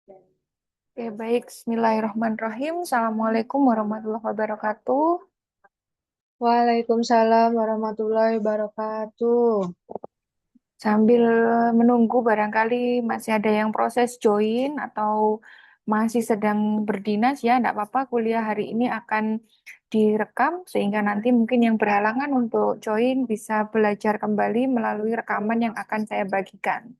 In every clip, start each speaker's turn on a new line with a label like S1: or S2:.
S1: Oke, baik. Bismillahirrahmanirrahim. Assalamualaikum warahmatullahi wabarakatuh.
S2: Waalaikumsalam warahmatullahi wabarakatuh.
S1: Sambil menunggu barangkali masih ada yang proses join atau masih sedang berdinas ya, enggak apa-apa. Kuliah hari ini akan direkam sehingga nanti mungkin yang berhalangan untuk join bisa belajar kembali melalui rekaman yang akan saya bagikan.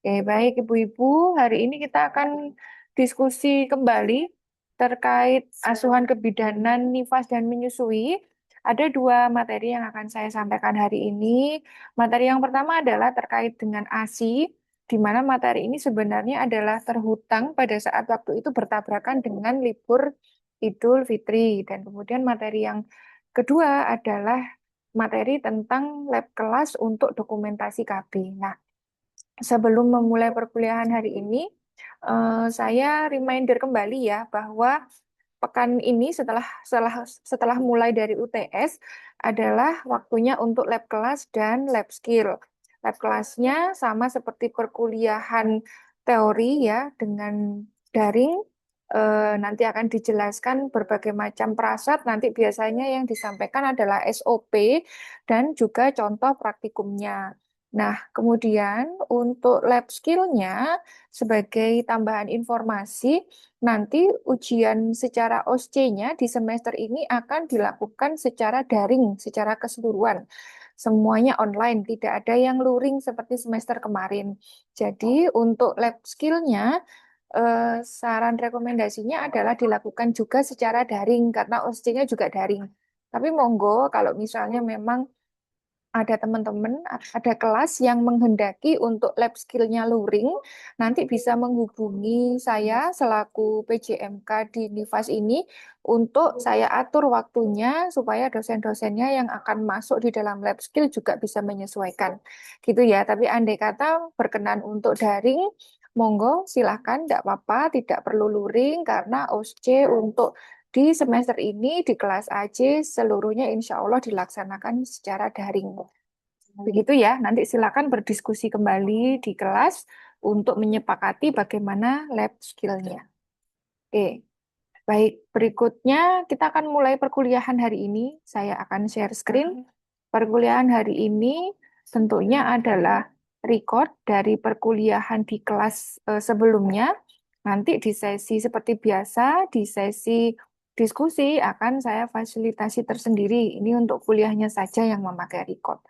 S1: Oke, baik Ibu-Ibu, hari ini kita akan diskusi kembali terkait asuhan kebidanan nifas dan menyusui. Ada dua materi yang akan saya sampaikan hari ini. Materi yang pertama adalah terkait dengan ASI, di mana materi ini sebenarnya adalah terhutang pada saat waktu itu bertabrakan dengan libur Idul Fitri. Dan kemudian materi yang kedua adalah materi tentang lab kelas untuk dokumentasi KB. Nah, sebelum memulai perkuliahan hari ini, saya reminder kembali ya bahwa pekan ini setelah mulai dari UTS adalah waktunya untuk lab kelas dan lab skill. Lab kelasnya sama seperti perkuliahan teori ya dengan daring. Nanti akan dijelaskan berbagai macam prasat. Nanti biasanya yang disampaikan adalah SOP dan juga contoh praktikumnya. Nah, kemudian untuk lab skill-nya sebagai tambahan informasi, nanti ujian secara OSCE-nya di semester ini akan dilakukan secara daring, secara keseluruhan. Semuanya online, tidak ada yang luring seperti semester kemarin. Jadi untuk lab skill-nya, saran rekomendasinya adalah dilakukan juga secara daring, karena OSCE-nya juga daring. Tapi monggo kalau misalnya memang ada teman-teman, ada kelas yang menghendaki untuk lab skill-nya luring, nanti bisa menghubungi saya selaku PJMK di Nifas ini untuk saya atur waktunya supaya dosen-dosennya yang akan masuk di dalam lab skill juga bisa menyesuaikan. Gitu ya, tapi andai kata berkenan untuk daring, monggo silahkan, tidak apa-apa, tidak perlu luring karena OSCE untuk di semester ini di kelas AC seluruhnya insya Allah dilaksanakan secara daring. Begitu ya, nanti silakan berdiskusi kembali di kelas untuk menyepakati bagaimana lab skill-nya. Oke, baik. Berikutnya kita akan mulai perkuliahan hari ini. Saya akan share screen. Perkuliahan hari ini tentunya adalah record dari perkuliahan di kelas sebelumnya. Nanti di sesi seperti biasa, di sesi diskusi akan saya fasilitasi tersendiri. Ini untuk kuliahnya saja yang memakai record.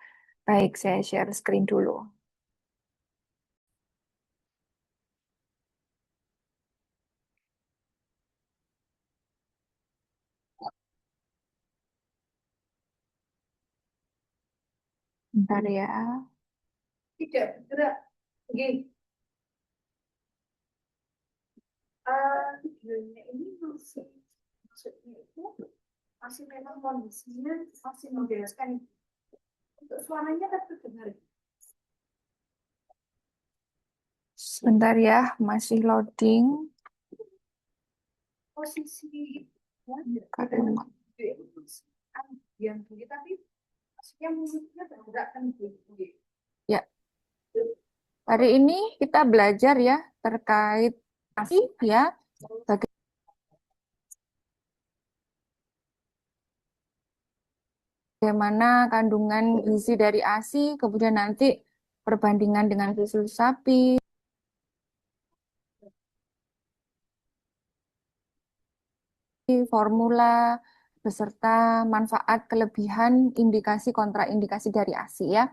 S1: Baik, saya share screen dulu. Bentar ya. Tidak bergerak. Oke, videonya ini maksudnya itu masih memang kondisinya masih membereskan. Untuk suaranya tetap terdengar. Sebentar ya, masih loading. Posisi kadang yang bunyi tapi maksudnya mulutnya bergerak kan bunyi. Ya, hari ini kita belajar ya terkait ASI ya, bagaimana kandungan gizi dari ASI, kemudian nanti perbandingan dengan susu sapi, formula, beserta manfaat, kelebihan, indikasi, kontraindikasi dari ASI ya.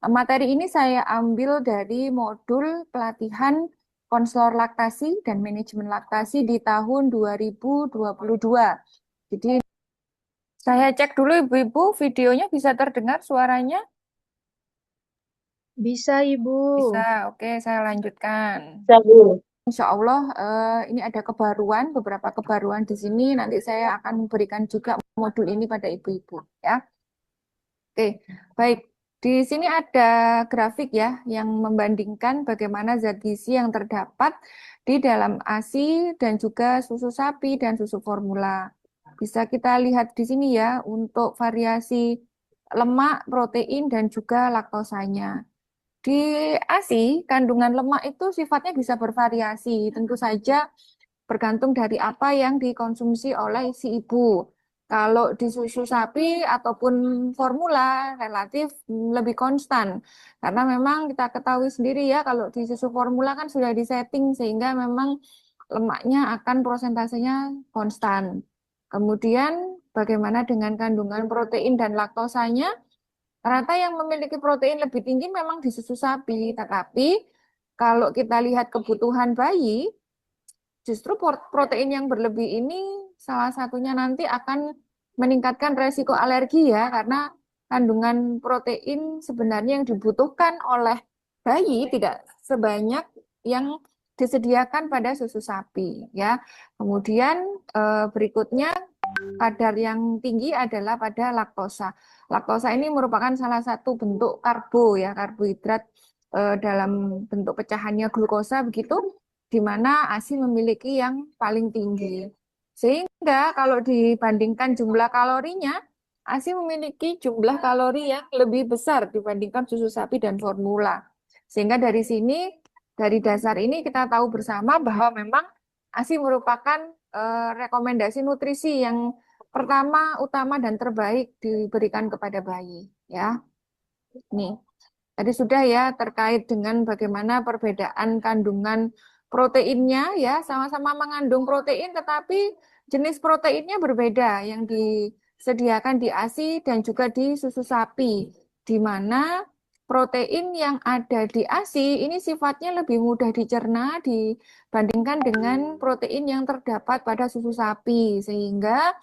S1: Materi ini saya ambil dari modul pelatihan konselor laktasi dan manajemen laktasi di tahun 2022. Jadi saya cek dulu Ibu-Ibu, videonya bisa terdengar suaranya?
S2: Bisa, Ibu.
S1: Bisa, oke saya lanjutkan.
S2: Bisa, Bu.
S1: Insya Allah ini ada kebaruan, beberapa kebaruan di sini. Nanti saya akan memberikan juga modul ini pada ibu-ibu ya. Oke, baik. Di sini ada grafik ya yang membandingkan bagaimana zat gizi yang terdapat di dalam ASI dan juga susu sapi dan susu formula. Bisa kita lihat di sini ya untuk variasi lemak, protein dan juga laktosanya. Di ASI, kandungan lemak itu sifatnya bisa bervariasi. Tentu saja bergantung dari apa yang dikonsumsi oleh si ibu. Kalau di susu sapi ataupun formula relatif lebih konstan. Karena memang kita ketahui sendiri ya, kalau di susu formula kan sudah disetting sehingga memang lemaknya akan prosentasenya konstan. Kemudian bagaimana dengan kandungan protein dan laktosanya? Ternyata yang memiliki protein lebih tinggi memang di susu sapi, tetapi kalau kita lihat kebutuhan bayi, justru protein yang berlebih ini salah satunya nanti akan meningkatkan resiko alergi ya, karena kandungan protein sebenarnya yang dibutuhkan oleh bayi tidak sebanyak yang disediakan pada susu sapi ya. Kemudian berikutnya kadar yang tinggi adalah pada laktosa. Laktosa ini merupakan salah satu bentuk karbo ya, karbohidrat dalam bentuk pecahannya glukosa begitu, di mana ASI memiliki yang paling tinggi. Sehingga kalau dibandingkan jumlah kalorinya, ASI memiliki jumlah kalori yang lebih besar dibandingkan susu sapi dan formula. Sehingga dari sini, dari dasar ini kita tahu bersama bahwa memang ASI merupakan rekomendasi nutrisi yang pertama, utama, dan terbaik diberikan kepada bayi. Ya, nih. Tadi sudah ya terkait dengan bagaimana perbedaan kandungan proteinnya ya, sama-sama mengandung protein tetapi jenis proteinnya berbeda yang disediakan di ASI dan juga di susu sapi, di mana protein yang ada di ASI ini sifatnya lebih mudah dicerna dibandingkan dengan protein yang terdapat pada susu sapi, sehingga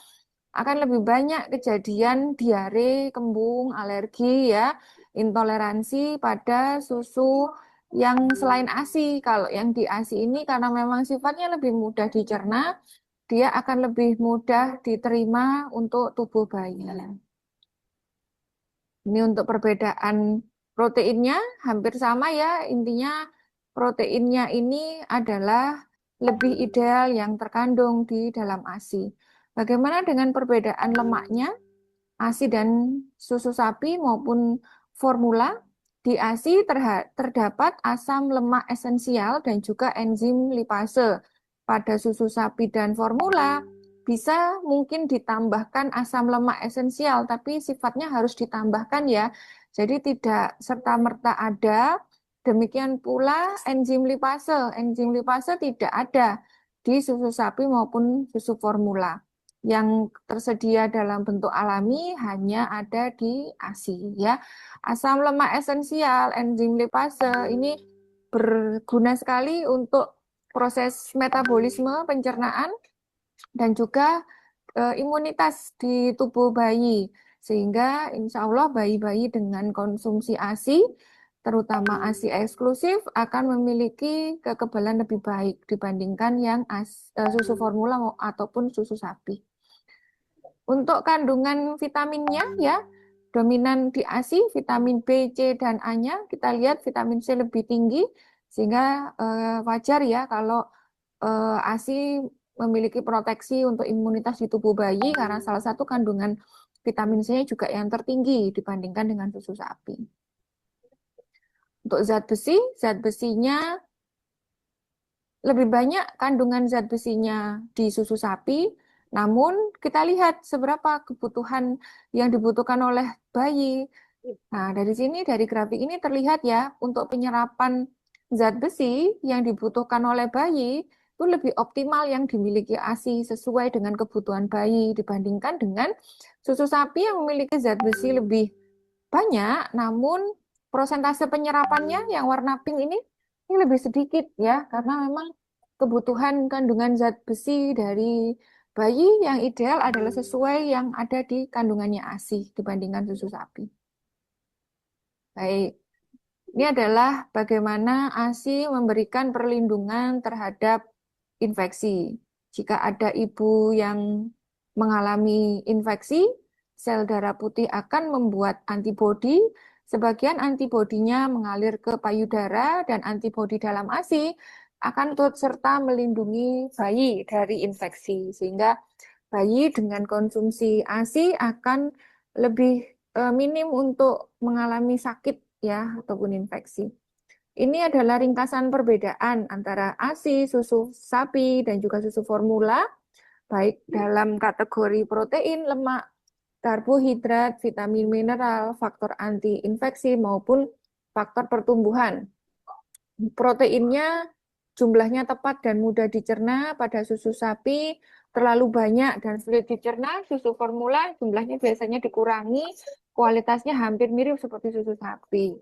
S1: akan lebih banyak kejadian diare, kembung, alergi ya, intoleransi pada susu yang selain ASI. Kalau yang di ASI ini karena memang sifatnya lebih mudah dicerna, dia akan lebih mudah diterima untuk tubuh bayi. Ini untuk perbedaan proteinnya hampir sama ya. Intinya proteinnya ini adalah lebih ideal yang terkandung di dalam ASI. Bagaimana dengan perbedaan lemaknya? ASI dan susu sapi maupun formula. Di ASI terdapat asam lemak esensial dan juga enzim lipase. Pada susu sapi dan formula bisa mungkin ditambahkan asam lemak esensial, tapi sifatnya harus ditambahkan ya. Jadi tidak serta-merta ada. Demikian pula enzim lipase. Enzim lipase tidak ada di susu sapi maupun susu formula. Yang tersedia dalam bentuk alami hanya ada di ASI ya. Asam lemak esensial, enzim lipase ini berguna sekali untuk proses metabolisme, pencernaan dan juga imunitas di tubuh bayi. Sehingga insya Allah bayi-bayi dengan konsumsi ASI, terutama ASI eksklusif, akan memiliki kekebalan lebih baik dibandingkan yang susu formula ataupun susu sapi. Untuk kandungan vitaminnya ya, dominan di ASI, vitamin B, C, dan A-nya, kita lihat vitamin C lebih tinggi, sehingga wajar ya kalau ASI memiliki proteksi untuk imunitas di tubuh bayi, karena salah satu kandungan vitamin C juga yang tertinggi dibandingkan dengan susu sapi. Untuk zat besinya lebih banyak kandungan zat besinya di susu sapi, namun kita lihat seberapa kebutuhan yang dibutuhkan oleh bayi. Nah, dari sini, dari grafik ini terlihat ya, untuk penyerapan zat besi yang dibutuhkan oleh bayi itu lebih optimal yang dimiliki ASI sesuai dengan kebutuhan bayi dibandingkan dengan susu sapi yang memiliki zat besi lebih banyak, namun prosentase penyerapannya yang warna pink ini lebih sedikit ya, karena memang kebutuhan kandungan zat besi dari bayi yang ideal adalah sesuai yang ada di kandungannya ASI dibandingkan susu sapi. Baik, ini adalah bagaimana ASI memberikan perlindungan terhadap infeksi. Jika ada ibu yang mengalami infeksi, sel darah putih akan membuat antibodi. Sebagian antibodinya mengalir ke payudara dan antibodi dalam ASI akan turut serta melindungi bayi dari infeksi. Sehingga bayi dengan konsumsi ASI akan lebih minim untuk mengalami sakit ya ataupun infeksi. Ini adalah ringkasan perbedaan antara ASI, susu sapi, dan juga susu formula, baik dalam kategori protein, lemak, karbohidrat, vitamin mineral, faktor anti-infeksi, maupun faktor pertumbuhan. Proteinnya jumlahnya tepat dan mudah dicerna pada susu sapi, terlalu banyak dan sulit dicerna. Susu formula jumlahnya biasanya dikurangi, kualitasnya hampir mirip seperti susu sapi.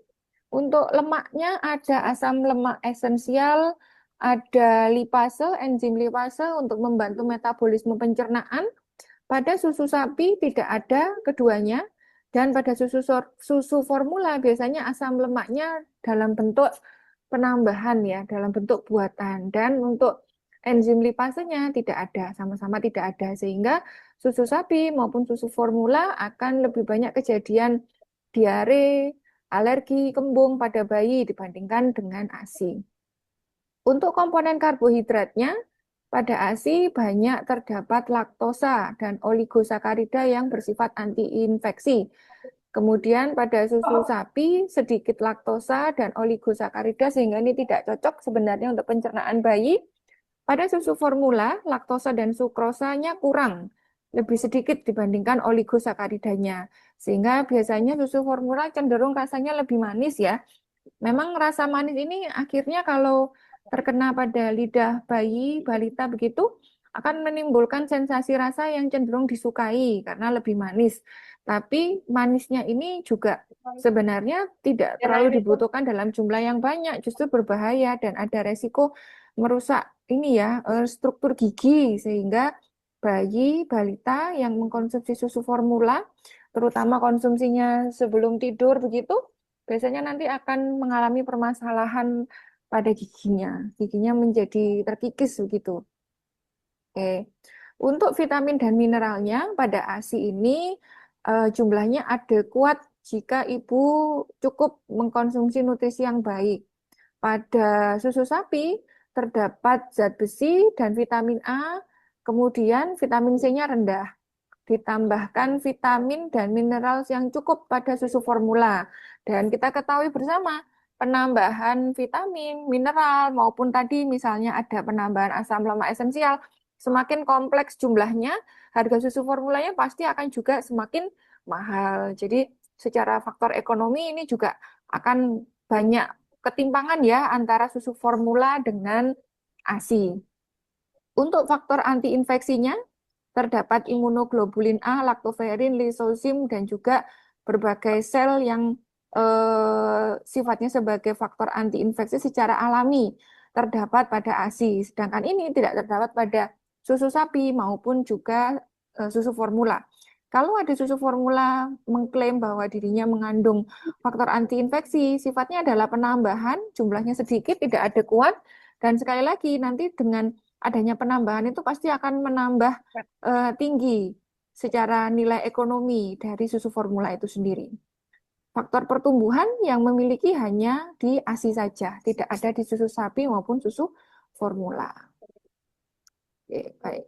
S1: Untuk lemaknya ada asam lemak esensial, ada lipase, enzim lipase untuk membantu metabolisme pencernaan. Pada susu sapi tidak ada keduanya, dan pada susu formula biasanya asam lemaknya dalam bentuk penambahan ya, dalam bentuk buatan. Dan untuk enzim lipasenya tidak ada, sama-sama tidak ada. Sehingga susu sapi maupun susu formula akan lebih banyak kejadian diare, alergi, kembung pada bayi dibandingkan dengan ASI. Untuk komponen karbohidratnya, pada ASI banyak terdapat laktosa dan oligosakarida yang bersifat anti-infeksi. Kemudian pada susu sapi sedikit laktosa dan oligosakarida sehingga ini tidak cocok sebenarnya untuk pencernaan bayi. Pada susu formula, laktosa dan sukrosanya kurang, lebih sedikit dibandingkan oligosakaridanya. Sehingga biasanya susu formula cenderung rasanya lebih manis ya. Memang rasa manis ini akhirnya kalau terkena pada lidah bayi, balita begitu, akan menimbulkan sensasi rasa yang cenderung disukai karena lebih manis. Tapi manisnya ini juga sebenarnya tidak terlalu dibutuhkan dalam jumlah yang banyak, justru berbahaya dan ada resiko merusak ini ya, struktur gigi sehingga bayi, balita yang mengkonsumsi susu formula, terutama konsumsinya sebelum tidur begitu, biasanya nanti akan mengalami permasalahan pada giginya. Giginya menjadi terkikis begitu. Oke. Untuk vitamin dan mineralnya pada ASI ini jumlahnya adekuat jika ibu cukup mengkonsumsi nutrisi yang baik. Pada susu sapi terdapat zat besi dan vitamin A, kemudian vitamin C-nya rendah. Ditambahkan vitamin dan mineral yang cukup pada susu formula. Dan kita ketahui bersama, penambahan vitamin, mineral, maupun tadi misalnya ada penambahan asam lemak esensial, semakin kompleks jumlahnya, harga susu formulanya pasti akan juga semakin mahal. Jadi secara faktor ekonomi ini juga akan banyak ketimpangan ya antara susu formula dengan ASI. Untuk faktor antiinfeksinya, terdapat imunoglobulin A, laktoferin, lisosim, dan juga berbagai sel yang sifatnya sebagai faktor antiinfeksi secara alami terdapat pada ASI. Sedangkan ini tidak terdapat pada susu sapi maupun juga susu formula. Kalau ada susu formula mengklaim bahwa dirinya mengandung faktor antiinfeksi, sifatnya adalah penambahan, jumlahnya sedikit, tidak adekuat, dan sekali lagi nanti dengan adanya penambahan itu pasti akan menambah tinggi secara nilai ekonomi dari susu formula itu sendiri. Faktor pertumbuhan yang memiliki hanya di ASI saja, tidak ada di susu sapi maupun susu formula. Oke, baik.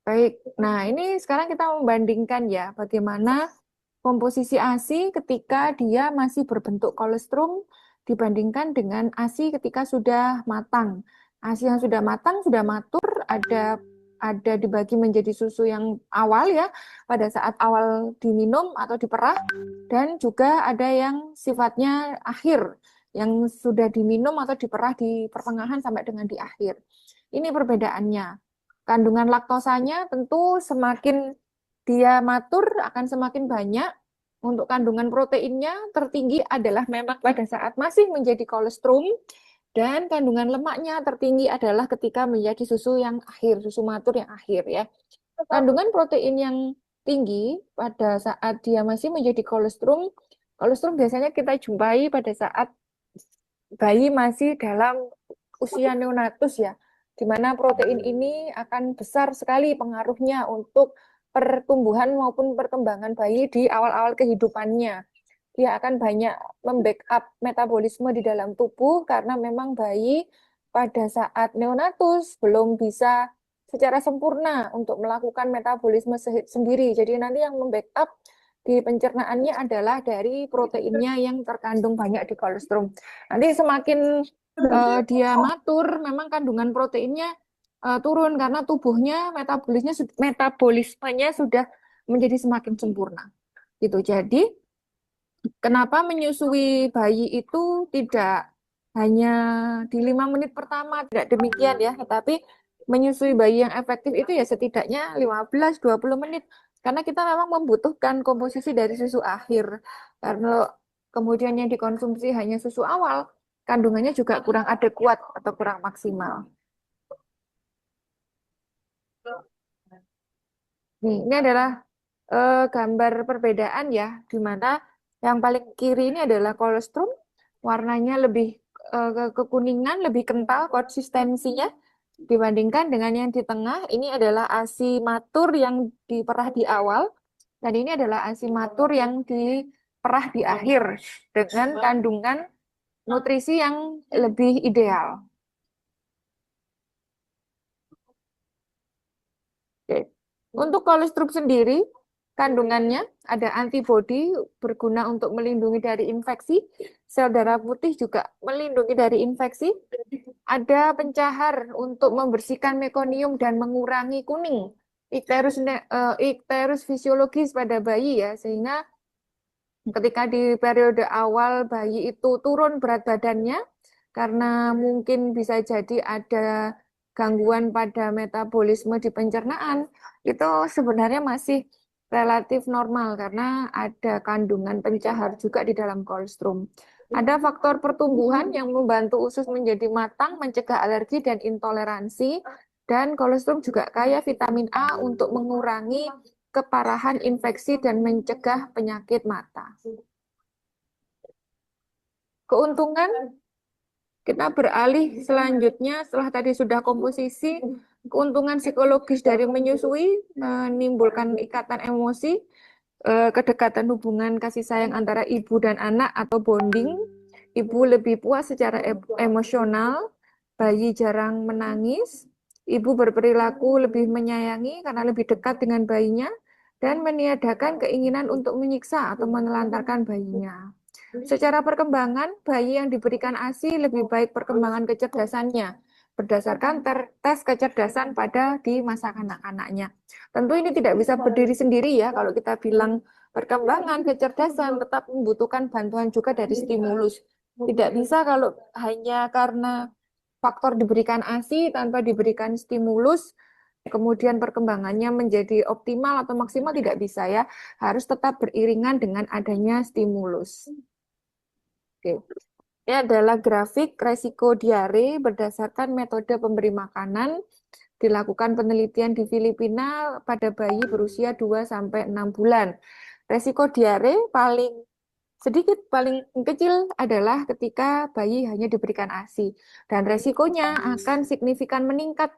S1: Baik, nah ini sekarang kita membandingkan ya bagaimana komposisi ASI ketika dia masih berbentuk kolostrum dibandingkan dengan ASI ketika sudah matang. ASI yang sudah matang, sudah matur, ada dibagi menjadi susu yang awal ya, pada saat awal diminum atau diperah, dan juga ada yang sifatnya akhir, yang sudah diminum atau diperah di pertengahan sampai dengan di akhir. Ini perbedaannya. Kandungan laktosanya tentu semakin dia matur akan semakin banyak. Untuk kandungan proteinnya tertinggi adalah memang pada saat masih menjadi kolostrum, dan kandungan lemaknya tertinggi adalah ketika menjadi susu yang akhir, susu matur yang akhir ya. Kandungan protein yang tinggi pada saat dia masih menjadi kolostrum, kolostrum biasanya kita jumpai pada saat bayi masih dalam usia neonatus ya, di mana protein ini akan besar sekali pengaruhnya untuk pertumbuhan maupun perkembangan bayi di awal-awal kehidupannya. Dia akan banyak membackup metabolisme di dalam tubuh karena memang bayi pada saat neonatus belum bisa secara sempurna untuk melakukan metabolisme sendiri. Jadi nanti yang membackup di pencernaannya adalah dari proteinnya yang terkandung banyak di kolostrum. Nanti semakin dia matur, memang kandungan proteinnya turun karena tubuhnya metabolismenya sudah menjadi semakin sempurna. Gitu. Jadi, kenapa menyusui bayi itu tidak hanya di 5 menit pertama, tidak demikian ya, tetapi menyusui bayi yang efektif itu ya setidaknya 15-20 menit. Karena kita memang membutuhkan komposisi dari susu akhir. Karena kemudian yang dikonsumsi hanya susu awal, kandungannya juga kurang adekuat atau kurang maksimal. Ini adalah gambar perbedaan ya, di mana yang paling kiri ini adalah kolostrum, warnanya lebih kekuningan, lebih kental konsistensinya dibandingkan dengan yang di tengah. Ini adalah ASI matur yang diperah di awal, dan ini adalah ASI matur yang diperah di akhir dengan kandungan nutrisi yang lebih ideal. Oke. Untuk kolostrum sendiri, kandungannya ada antibodi berguna untuk melindungi dari infeksi, sel darah putih juga melindungi dari infeksi, ada pencahar untuk membersihkan mekonium dan mengurangi kuning, ikterus fisiologis pada bayi ya, sehingga ketika di periode awal bayi itu turun berat badannya, karena mungkin bisa jadi ada gangguan pada metabolisme di pencernaan, itu sebenarnya masih relatif normal karena ada kandungan pencahar juga di dalam kolostrum. Ada faktor pertumbuhan yang membantu usus menjadi matang, mencegah alergi dan intoleransi, dan kolostrum juga kaya vitamin A untuk mengurangi keparahan infeksi dan mencegah penyakit mata. Keuntungan, kita beralih selanjutnya setelah tadi sudah komposisi, keuntungan psikologis dari menyusui menimbulkan ikatan emosi, kedekatan hubungan kasih sayang antara ibu dan anak atau bonding. Ibu lebih puas secara emosional, bayi jarang menangis, ibu berperilaku lebih menyayangi karena lebih dekat dengan bayinya, dan meniadakan keinginan untuk menyiksa atau menelantarkan bayinya. Secara perkembangan, bayi yang diberikan ASI lebih baik perkembangan kecerdasannya berdasarkan tes kecerdasan pada di masa kanak-kanaknya. Tentu ini tidak bisa berdiri sendiri ya, kalau kita bilang perkembangan kecerdasan tetap membutuhkan bantuan juga dari stimulus. Tidak bisa kalau hanya karena faktor diberikan ASI tanpa diberikan stimulus, kemudian perkembangannya menjadi optimal atau maksimal, tidak bisa ya. Harus tetap beriringan dengan adanya stimulus. Oke. Ini adalah grafik resiko diare berdasarkan metode pemberi makanan. Dilakukan penelitian di Filipina pada bayi berusia 2-6 bulan. Resiko diare paling sedikit, paling kecil adalah ketika bayi hanya diberikan ASI. Dan resikonya akan signifikan meningkat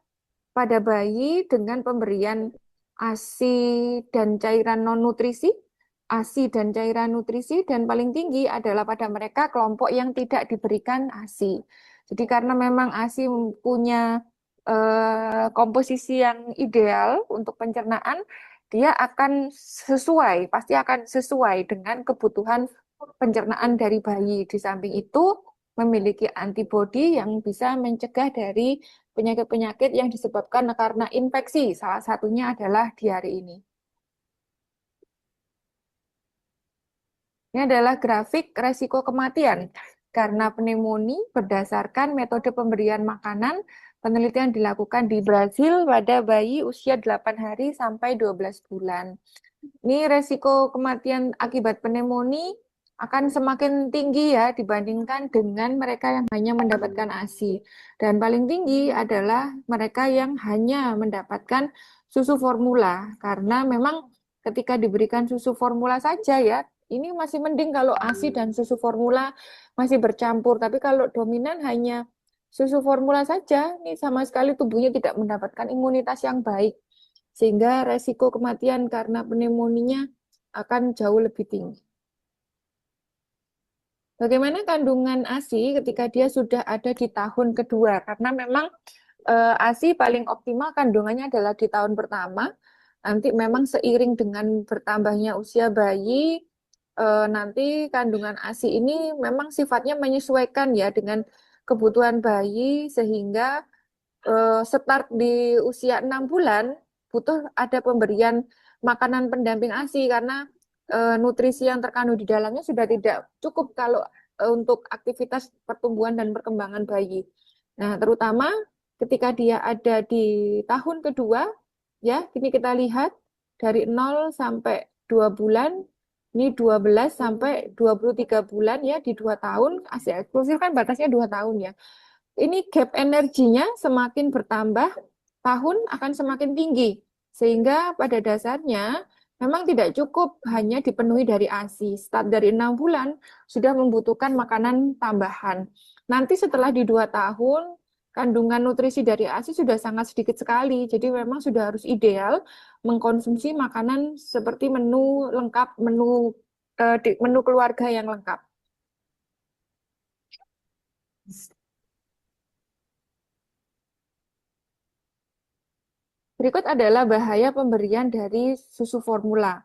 S1: pada bayi dengan pemberian ASI dan cairan non-nutrisi, ASI dan cairan nutrisi, dan paling tinggi adalah pada mereka kelompok yang tidak diberikan ASI. Jadi karena memang ASI punya komposisi yang ideal untuk pencernaan, dia akan pasti akan sesuai dengan kebutuhan pencernaan dari bayi. Di samping itu, memiliki antibodi yang bisa mencegah dari penyakit-penyakit yang disebabkan karena infeksi. Salah satunya adalah diare ini. Ini adalah grafik resiko kematian karena pneumonia berdasarkan metode pemberian makanan. Penelitian dilakukan di Brazil pada bayi usia 8 hari sampai 12 bulan. Ini resiko kematian akibat pneumonia akan semakin tinggi ya dibandingkan dengan mereka yang hanya mendapatkan ASI. Dan paling tinggi adalah mereka yang hanya mendapatkan susu formula. Karena memang ketika diberikan susu formula saja ya, ini masih mending kalau ASI dan susu formula masih bercampur. Tapi kalau dominan hanya susu formula saja, ini sama sekali tubuhnya tidak mendapatkan imunitas yang baik. Sehingga resiko kematian karena pneumonia akan jauh lebih tinggi. Bagaimana kandungan ASI ketika dia sudah ada di tahun kedua? Karena memang ASI paling optimal kandungannya adalah di tahun pertama. Nanti memang seiring dengan bertambahnya usia bayi, nanti kandungan ASI ini memang sifatnya menyesuaikan ya dengan kebutuhan bayi sehingga start di usia 6 bulan butuh ada pemberian makanan pendamping ASI karena nutrisi yang terkandung di dalamnya sudah tidak cukup kalau untuk aktivitas pertumbuhan dan perkembangan bayi. Nah, terutama ketika dia ada di tahun kedua, ya, ini kita lihat dari 0 sampai 2 bulan, ini 12 sampai 23 bulan ya, di 2 tahun, ASI eksklusif kan batasnya 2 tahun ya. Ini gap energinya semakin bertambah, tahun akan semakin tinggi. Sehingga pada dasarnya memang tidak cukup hanya dipenuhi dari ASI. Start dari 6 bulan sudah membutuhkan makanan tambahan. Nanti setelah di 2 tahun, kandungan nutrisi dari ASI sudah sangat sedikit sekali. Jadi memang sudah harus ideal mengkonsumsi makanan seperti menu lengkap, menu keluarga yang lengkap. Berikut adalah bahaya pemberian dari susu formula.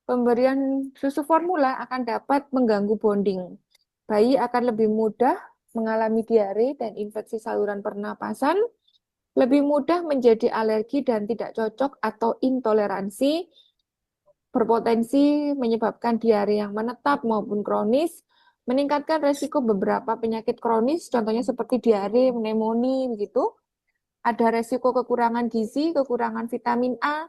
S1: Pemberian susu formula akan dapat mengganggu bonding. Bayi akan lebih mudah mengalami diare dan infeksi saluran pernapasan, lebih mudah menjadi alergi dan tidak cocok atau intoleransi, berpotensi menyebabkan diare yang menetap maupun kronis, meningkatkan resiko beberapa penyakit kronis, contohnya seperti diare, pneumonia, begitu. Ada resiko kekurangan gizi, kekurangan vitamin A,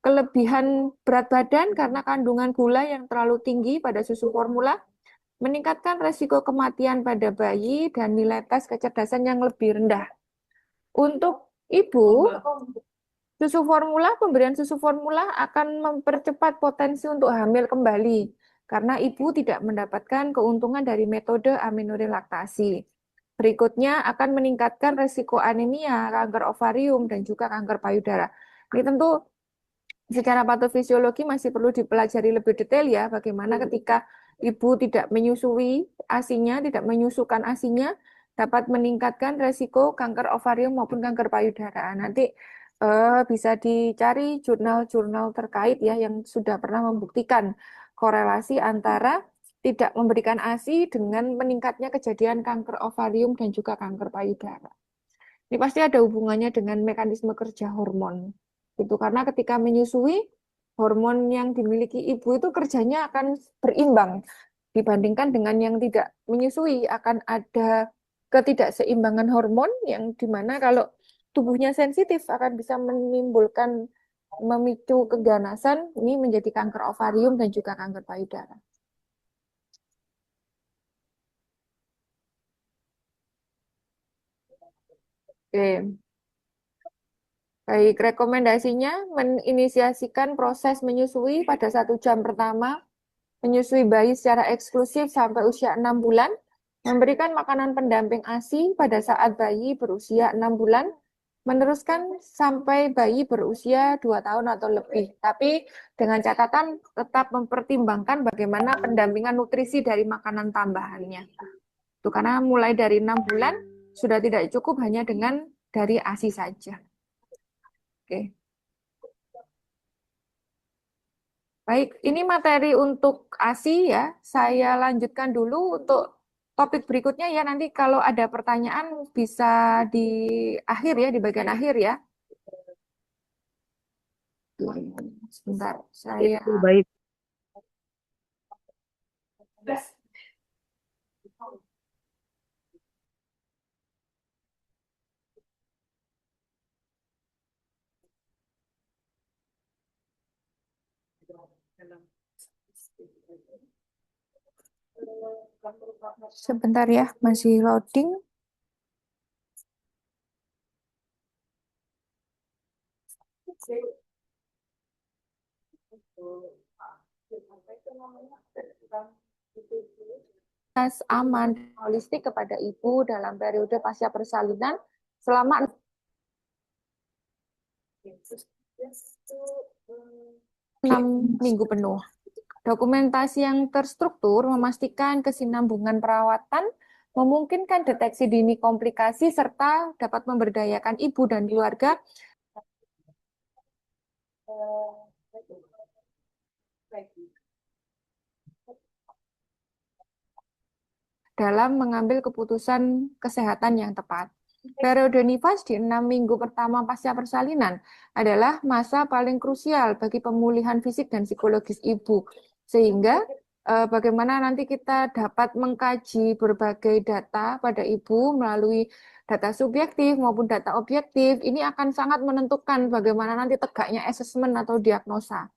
S1: kelebihan berat badan karena kandungan gula yang terlalu tinggi pada susu formula, meningkatkan resiko kematian pada bayi dan nilai tes kecerdasan yang lebih rendah. Untuk ibu, pemberian susu formula akan mempercepat potensi untuk hamil kembali karena ibu tidak mendapatkan keuntungan dari metode aminorelaktasi. Berikutnya akan meningkatkan resiko anemia, kanker ovarium, dan juga kanker payudara. Ini tentu secara patofisiologi masih perlu dipelajari lebih detail ya, bagaimana ketika ibu tidak menyusui ASINya, tidak menyusukan ASINya, dapat meningkatkan resiko kanker ovarium maupun kanker payudara. Nanti bisa dicari jurnal-jurnal terkait ya yang sudah pernah membuktikan korelasi antara tidak memberikan ASI dengan meningkatnya kejadian kanker ovarium dan juga kanker payudara. Ini pasti ada hubungannya dengan mekanisme kerja hormon. Itu karena ketika menyusui, hormon yang dimiliki ibu itu kerjanya akan berimbang dibandingkan dengan yang tidak menyusui, akan ada ketidakseimbangan hormon yang dimana kalau tubuhnya sensitif akan bisa menimbulkan memicu keganasan, ini menjadi kanker ovarium dan juga kanker payudara. Oke. Baik, rekomendasinya menginisiasikan proses menyusui pada 1 jam pertama, menyusui bayi secara eksklusif sampai usia 6 bulan, memberikan makanan pendamping ASI pada saat bayi berusia 6 bulan, meneruskan sampai bayi berusia 2 tahun atau lebih. Tapi dengan catatan tetap mempertimbangkan bagaimana pendampingan nutrisi dari makanan tambahannya. Itu karena mulai dari 6 bulan sudah tidak cukup hanya dengan dari ASI saja. Oke. Baik, ini materi untuk ASI ya. Saya lanjutkan dulu untuk topik berikutnya ya. Nanti kalau ada pertanyaan bisa di akhir ya, di bagian akhir ya. Sebentar, saya
S2: Itu baik.
S1: sebentar ya, masih loading. Tes aman holistik kepada ibu dalam periode pasca persalinan selama 6 minggu penuh. Dokumentasi yang terstruktur memastikan kesinambungan perawatan, memungkinkan deteksi dini komplikasi, serta dapat memberdayakan ibu dan keluarga dalam mengambil keputusan kesehatan yang tepat. Periode nifas di 6 minggu pertama pasca persalinan adalah masa paling krusial bagi pemulihan fisik dan psikologis ibu. Sehingga bagaimana nanti kita dapat mengkaji berbagai data pada ibu melalui data subjektif maupun data objektif, ini akan sangat menentukan bagaimana nanti tegaknya asesmen atau diagnosa.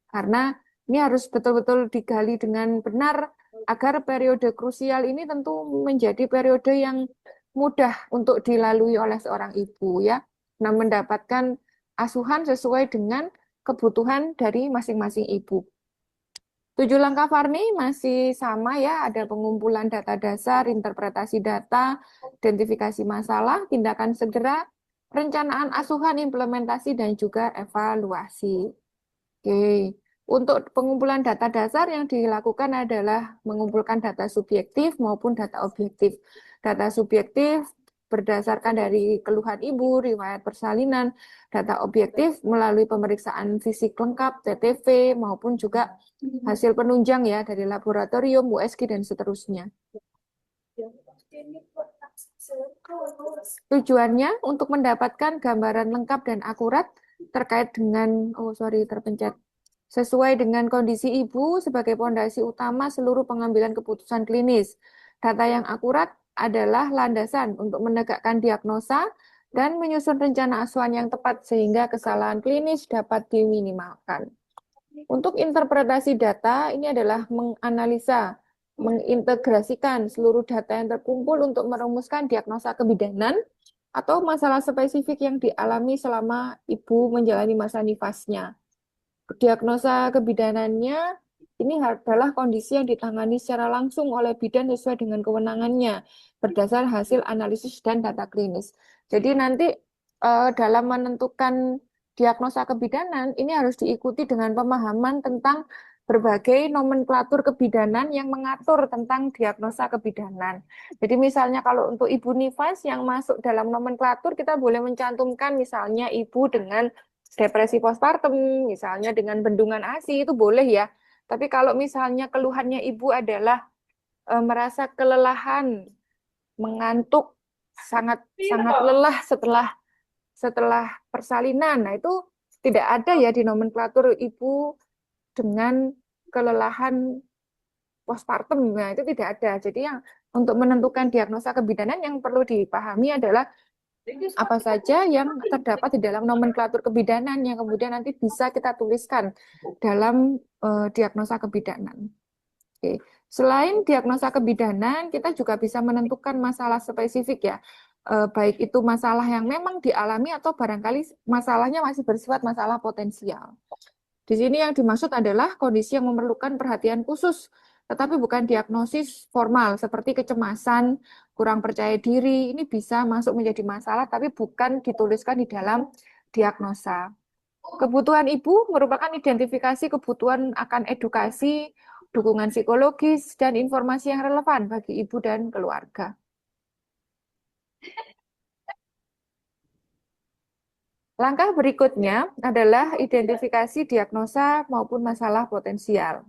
S1: Karena ini harus betul-betul digali dengan benar agar periode krusial ini tentu menjadi periode yang mudah untuk dilalui oleh seorang ibu ya. Nah, mendapatkan asuhan sesuai dengan kebutuhan dari masing-masing ibu. 7 langkah Farni masih sama ya, ada pengumpulan data dasar, interpretasi data, identifikasi masalah, tindakan segera, perencanaan asuhan, implementasi, dan juga evaluasi. Oke, untuk pengumpulan data dasar yang dilakukan adalah mengumpulkan data subjektif maupun data objektif. Data subjektif berdasarkan dari keluhan ibu, riwayat persalinan, data objektif melalui pemeriksaan fisik lengkap, TTV, maupun juga hasil penunjang ya dari laboratorium, USG, dan seterusnya. Tujuannya untuk mendapatkan gambaran lengkap dan akurat terkait dengan, oh sorry terpencet, sesuai dengan kondisi ibu sebagai pondasi utama seluruh pengambilan keputusan klinis. Data yang akurat adalah landasan untuk menegakkan diagnosa dan menyusun rencana asuhan yang tepat sehingga kesalahan klinis dapat diminimalkan. Untuk interpretasi data, ini adalah menganalisa, mengintegrasikan seluruh data yang terkumpul untuk merumuskan diagnosa kebidanan atau masalah spesifik yang dialami selama ibu menjalani masa nifasnya. Diagnosa kebidanannya ini adalah kondisi yang ditangani secara langsung oleh bidan sesuai dengan kewenangannya berdasar hasil analisis dan data klinis. Jadi nanti dalam menentukan diagnosa kebidanan ini harus diikuti dengan pemahaman tentang berbagai nomenklatur kebidanan yang mengatur tentang diagnosa kebidanan. Jadi misalnya kalau untuk ibu nifas yang masuk dalam nomenklatur kita boleh mencantumkan misalnya ibu dengan depresi postpartum, misalnya dengan bendungan ASI itu boleh ya. Tapi kalau misalnya keluhannya ibu adalah merasa kelelahan, mengantuk, sangat sangat lelah setelah persalinan, nah itu tidak ada ya di nomenklatur ibu dengan kelelahan postpartum. Nah, itu tidak ada. Jadi yang untuk menentukan diagnosa kebidanan yang perlu dipahami adalah apa saja yang terdapat di dalam nomenklatur kebidanan yang kemudian nanti bisa kita tuliskan dalam diagnosa kebidanan. Oke. Selain diagnosa kebidanan, kita juga bisa menentukan masalah spesifik ya. Baik itu masalah yang memang dialami atau barangkali masalahnya masih bersifat masalah potensial. Di sini yang dimaksud adalah kondisi yang memerlukan perhatian khusus, tetapi bukan diagnosis formal seperti kecemasan, kurang percaya diri. Ini bisa masuk menjadi masalah, tapi bukan dituliskan di dalam diagnosa. Kebutuhan ibu merupakan identifikasi kebutuhan akan edukasi, dukungan psikologis, dan informasi yang relevan bagi ibu dan keluarga. Langkah berikutnya adalah identifikasi diagnosa maupun masalah potensial.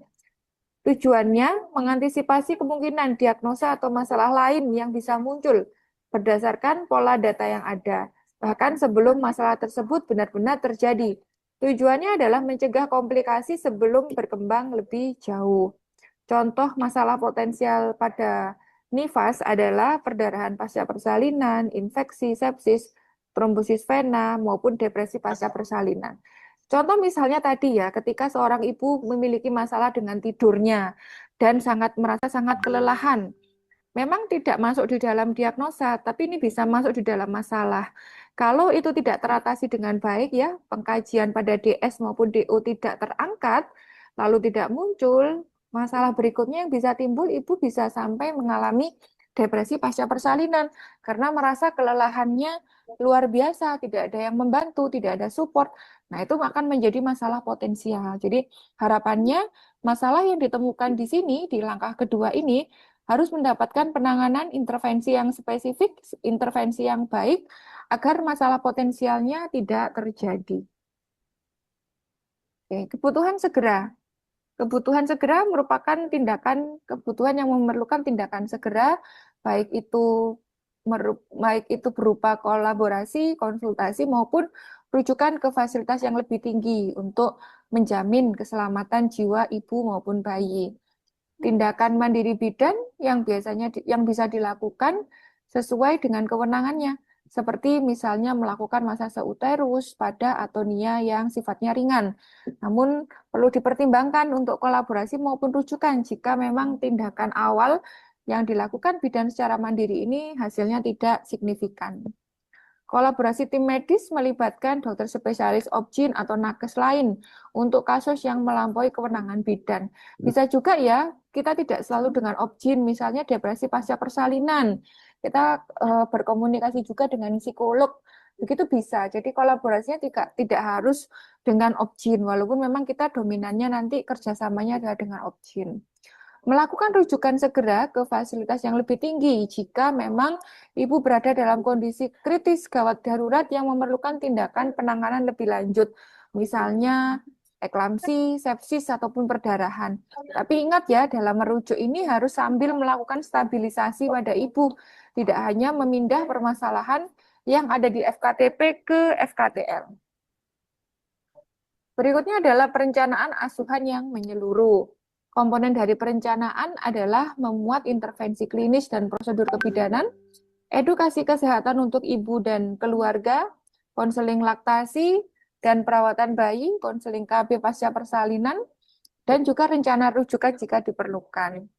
S1: Tujuannya mengantisipasi kemungkinan diagnosa atau masalah lain yang bisa muncul berdasarkan pola data yang ada, bahkan sebelum masalah tersebut benar-benar terjadi. Tujuannya adalah mencegah komplikasi sebelum berkembang lebih jauh. Contoh masalah potensial pada nifas adalah perdarahan pasca persalinan, infeksi, sepsis, trombosis vena, maupun depresi pasca persalinan. Contoh misalnya tadi ya, ketika seorang ibu memiliki masalah dengan tidurnya dan merasa sangat kelelahan, memang tidak masuk di dalam diagnosa, tapi ini bisa masuk di dalam masalah. Kalau itu tidak teratasi dengan baik ya, pengkajian pada DS maupun DO tidak terangkat, lalu tidak muncul, masalah berikutnya yang bisa timbul, ibu bisa sampai mengalami depresi pasca persalinan karena merasa kelelahannya luar biasa, tidak ada yang membantu, tidak ada support. Nah, itu akan menjadi masalah potensial. Jadi, harapannya masalah yang ditemukan di sini, di langkah kedua ini, harus mendapatkan penanganan intervensi yang spesifik, intervensi yang baik, agar masalah potensialnya tidak terjadi. Oke, kebutuhan segera. Kebutuhan segera merupakan tindakan kebutuhan yang memerlukan tindakan segera, baik itu berupa kolaborasi, konsultasi maupun rujukan ke fasilitas yang lebih tinggi untuk menjamin keselamatan jiwa ibu maupun bayi. Tindakan mandiri bidan yang bisa dilakukan sesuai dengan kewenangannya, seperti misalnya melakukan masase uterus pada atonia yang sifatnya ringan. Namun perlu dipertimbangkan untuk kolaborasi maupun rujukan jika memang tindakan awal yang dilakukan bidan secara mandiri ini hasilnya tidak signifikan. Kolaborasi tim medis melibatkan dokter spesialis obgyn atau nakes lain untuk kasus yang melampaui kewenangan bidan. Bisa juga ya, kita tidak selalu dengan obgyn, misalnya depresi pasca persalinan. Kita berkomunikasi juga dengan psikolog. Begitu bisa. Jadi kolaborasinya tidak harus dengan obgyn, walaupun memang kita dominannya nanti kerjasamanya adalah dengan obgyn. Melakukan rujukan segera ke fasilitas yang lebih tinggi jika memang ibu berada dalam kondisi kritis gawat darurat yang memerlukan tindakan penanganan lebih lanjut, misalnya eklamsi, sepsis, ataupun perdarahan. Tapi ingat ya, dalam merujuk ini harus sambil melakukan stabilisasi pada ibu, tidak hanya memindah permasalahan yang ada di FKTP ke FKTL. Berikutnya adalah perencanaan asuhan yang menyeluruh. Komponen dari perencanaan adalah memuat intervensi klinis dan prosedur kebidanan, edukasi kesehatan untuk ibu dan keluarga, konseling laktasi dan perawatan bayi, konseling KB pasca persalinan, dan juga rencana rujukan jika diperlukan.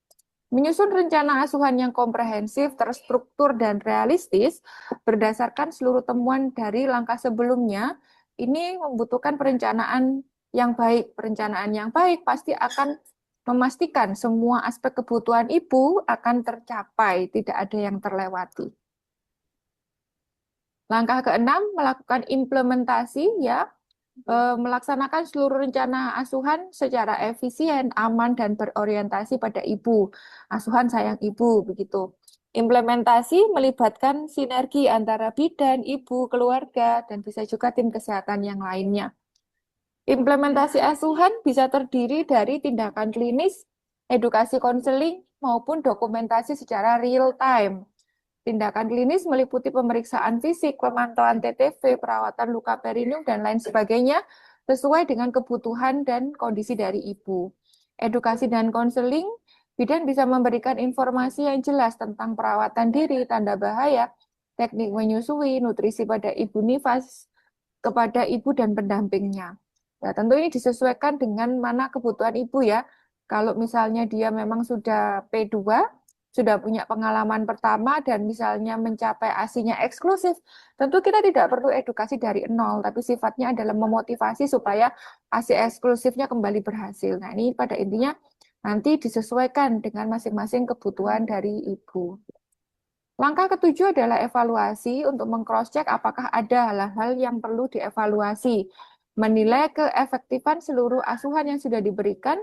S1: Menyusun rencana asuhan yang komprehensif, terstruktur, dan realistis berdasarkan seluruh temuan dari langkah sebelumnya, ini membutuhkan perencanaan yang baik. Perencanaan yang baik pasti akan memastikan semua aspek kebutuhan ibu akan tercapai, tidak ada yang terlewati. Langkah keenam, melakukan implementasi ya, melaksanakan seluruh rencana asuhan secara efisien, aman, dan berorientasi pada ibu. Asuhan sayang ibu, begitu. Implementasi melibatkan sinergi antara bidan, ibu, keluarga, dan bisa juga tim kesehatan yang lainnya. Implementasi asuhan bisa terdiri dari tindakan klinis, edukasi konseling, maupun dokumentasi secara real time. Tindakan klinis meliputi pemeriksaan fisik, pemantauan TTV, perawatan luka perineum, dan lain sebagainya sesuai dengan kebutuhan dan kondisi dari ibu. Edukasi dan konseling, bidan bisa memberikan informasi yang jelas tentang perawatan diri, tanda bahaya, teknik menyusui, nutrisi pada ibu nifas, kepada ibu dan pendampingnya. Ya, tentu ini disesuaikan dengan mana kebutuhan ibu ya. Kalau misalnya dia memang sudah P2, sudah punya pengalaman pertama dan misalnya mencapai ASI-nya eksklusif, tentu kita tidak perlu edukasi dari nol, tapi sifatnya adalah memotivasi supaya ASI eksklusifnya kembali berhasil. Nah, ini pada intinya nanti disesuaikan dengan masing-masing kebutuhan dari ibu. Langkah ketujuh adalah evaluasi untuk meng-cross-check apakah ada hal-hal yang perlu dievaluasi. Menilai keefektifan seluruh asuhan yang sudah diberikan,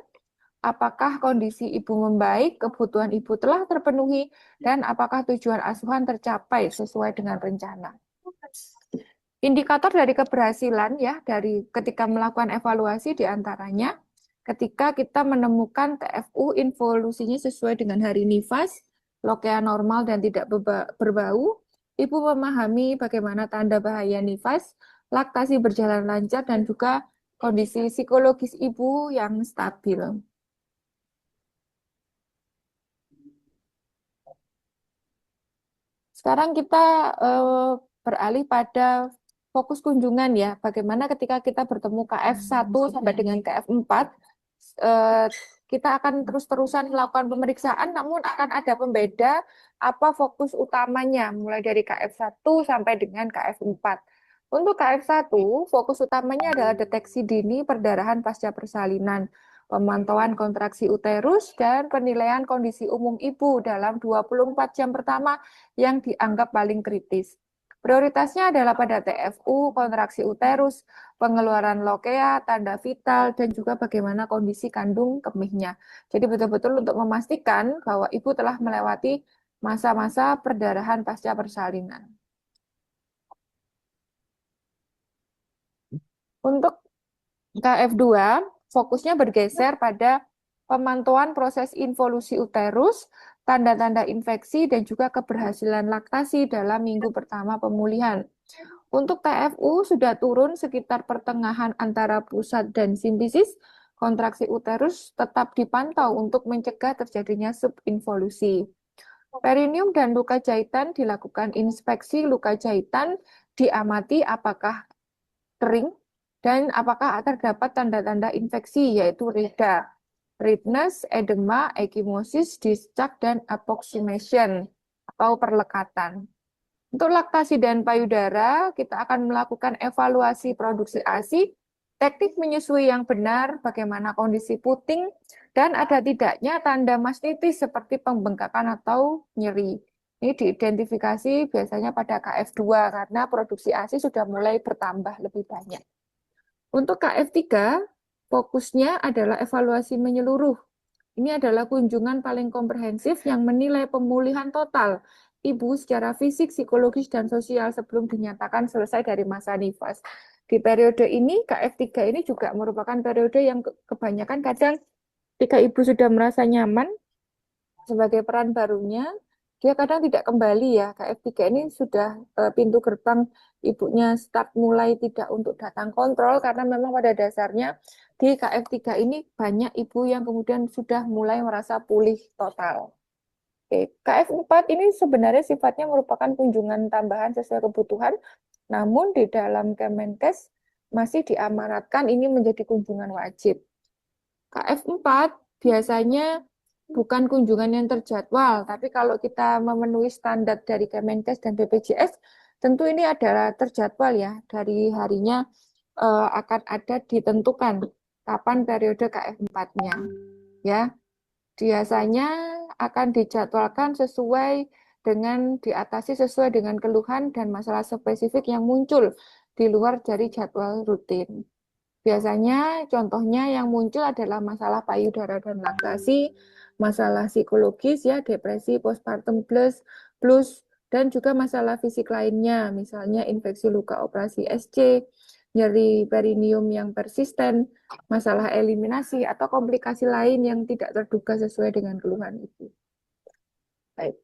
S1: apakah kondisi ibu membaik, kebutuhan ibu telah terpenuhi, dan apakah tujuan asuhan tercapai sesuai dengan rencana. Indikator dari keberhasilan ya dari ketika melakukan evaluasi diantaranya ketika kita menemukan TFU involusinya sesuai dengan hari nifas, lokea normal dan tidak berbau, ibu memahami bagaimana tanda bahaya nifas, laktasi berjalan lancar dan juga kondisi psikologis ibu yang stabil. Sekarang kita beralih pada fokus kunjungan ya. Bagaimana ketika kita bertemu KF1 sampai dengan KF4, eh, kita akan terus-terusan melakukan pemeriksaan, namun akan ada pembeda apa fokus utamanya, mulai dari KF1 sampai dengan KF4. Untuk KF1, fokus utamanya adalah deteksi dini perdarahan pasca persalinan, pemantauan kontraksi uterus, dan penilaian kondisi umum ibu dalam 24 jam pertama yang dianggap paling kritis. Prioritasnya adalah pada TFU, kontraksi uterus, pengeluaran lokea, tanda vital, dan juga bagaimana kondisi kandung kemihnya. Jadi betul-betul untuk memastikan bahwa ibu telah melewati masa-masa perdarahan pasca persalinan. Untuk KF2 fokusnya bergeser pada pemantauan proses involusi uterus, tanda-tanda infeksi, dan juga keberhasilan laktasi dalam minggu pertama pemulihan. Untuk TFU sudah turun sekitar pertengahan antara pusat dan simfisis, kontraksi uterus tetap dipantau untuk mencegah terjadinya subinvolusi. Perineum dan luka jahitan dilakukan inspeksi luka jahitan, diamati apakah kering dan apakah terdapat tanda-tanda infeksi yaitu rida, redness, edema, ekimosis, discharge, dan approximation atau perlekatan. Untuk laktasi dan payudara, kita akan melakukan evaluasi produksi ASI, teknik menyusui yang benar, bagaimana kondisi puting, dan ada tidaknya tanda mastitis seperti pembengkakan atau nyeri. Ini diidentifikasi biasanya pada KF2 karena produksi ASI sudah mulai bertambah lebih banyak. Untuk KF3, fokusnya adalah evaluasi menyeluruh. Ini adalah kunjungan paling komprehensif yang menilai pemulihan total ibu secara fisik, psikologis, dan sosial sebelum dinyatakan selesai dari masa nifas. Di periode ini, KF3 ini juga merupakan periode yang kebanyakan kadang ketika ibu sudah merasa nyaman sebagai peran barunya, dia kadang tidak kembali ya. KF3 ini sudah pintu gerbang ibunya start mulai tidak untuk datang kontrol karena memang pada dasarnya di KF3 ini banyak ibu yang kemudian sudah mulai merasa pulih total. Oke, KF4 ini sebenarnya sifatnya merupakan kunjungan tambahan sesuai kebutuhan, namun di dalam Kemenkes masih diamanatkan ini menjadi kunjungan wajib. KF4 biasanya bukan kunjungan yang terjadwal, tapi kalau kita memenuhi standar dari Kemenkes dan BPJS, tentu ini adalah terjadwal ya, dari harinya akan ada ditentukan kapan periode KF4-nya. Ya, biasanya akan dijadwalkan sesuai dengan diatasi sesuai dengan keluhan dan masalah spesifik yang muncul di luar dari jadwal rutin. Biasanya contohnya yang muncul adalah masalah payudara dan laktasi, masalah psikologis ya, depresi, postpartum blues, dan juga masalah fisik lainnya, misalnya infeksi luka operasi SC, nyeri perineum yang persisten, masalah eliminasi, atau komplikasi lain yang tidak terduga sesuai dengan keluhan itu. Baik.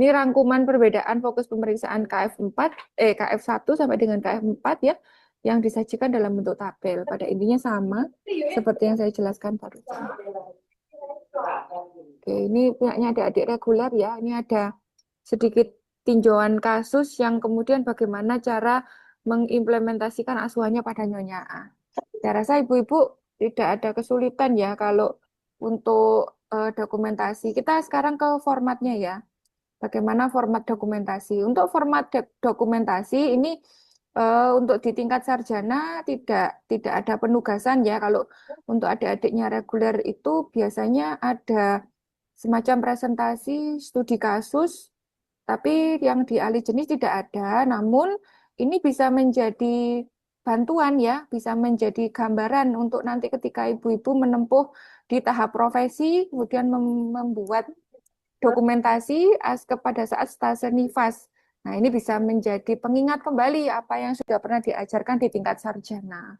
S1: Ini rangkuman perbedaan fokus pemeriksaan KF1 sampai dengan KF4 ya, yang disajikan dalam bentuk tabel. Pada intinya sama seperti yang saya jelaskan barusan. Oke, ini punyanya adik-adik reguler ya. Ini ada sedikit tinjauan kasus yang kemudian bagaimana cara mengimplementasikan asuhannya pada Nyonya A. Saya rasa ibu-ibu tidak ada kesulitan ya kalau untuk dokumentasi. Kita sekarang ke formatnya ya. Bagaimana format dokumentasi? Untuk format dokumentasi ini untuk di tingkat sarjana tidak ada penugasan ya. Kalau untuk adik-adiknya reguler itu biasanya ada semacam presentasi studi kasus, tapi yang di ahli jenis tidak ada. Namun ini bisa menjadi bantuan ya, bisa menjadi gambaran untuk nanti ketika ibu-ibu menempuh di tahap profesi, kemudian membuat dokumentasi kepada saat stase nifas. Nah, ini bisa menjadi pengingat kembali apa yang sudah pernah diajarkan di tingkat sarjana.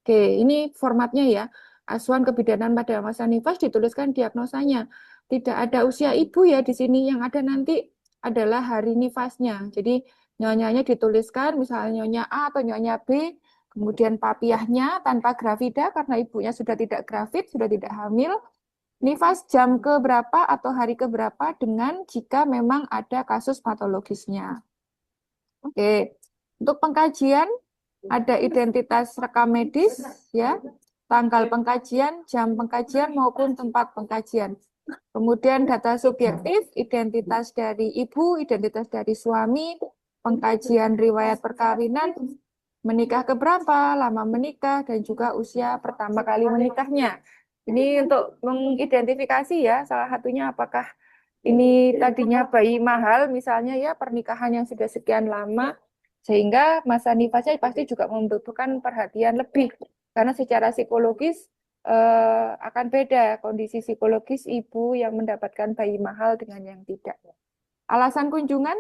S1: Oke, ini formatnya ya. Asuhan kebidanan pada masa nifas dituliskan diagnosanya. Tidak ada usia ibu ya di sini. Yang ada nanti adalah hari nifasnya. Jadi nyonyanya dituliskan, misalnya nyonya A atau nyonya B, kemudian papiahnya tanpa gravida karena ibunya sudah tidak gravid, sudah tidak hamil, nifas jam ke berapa atau hari ke berapa dengan jika memang ada kasus patologisnya. Oke, untuk pengkajian ada identitas rekam medis, ya, tanggal pengkajian, jam pengkajian maupun tempat pengkajian. Kemudian data subjektif, identitas dari ibu, identitas dari suami, pengkajian riwayat perkawinan, menikah keberapa, lama menikah, dan juga usia pertama kali menikahnya. Ini untuk mengidentifikasi ya, salah satunya apakah ini tadinya bayi mahal, misalnya ya pernikahan yang sudah sekian lama, sehingga masa nifasnya pasti juga membutuhkan perhatian lebih, karena secara psikologis akan beda kondisi psikologis ibu yang mendapatkan bayi mahal dengan yang tidak. Alasan kunjungan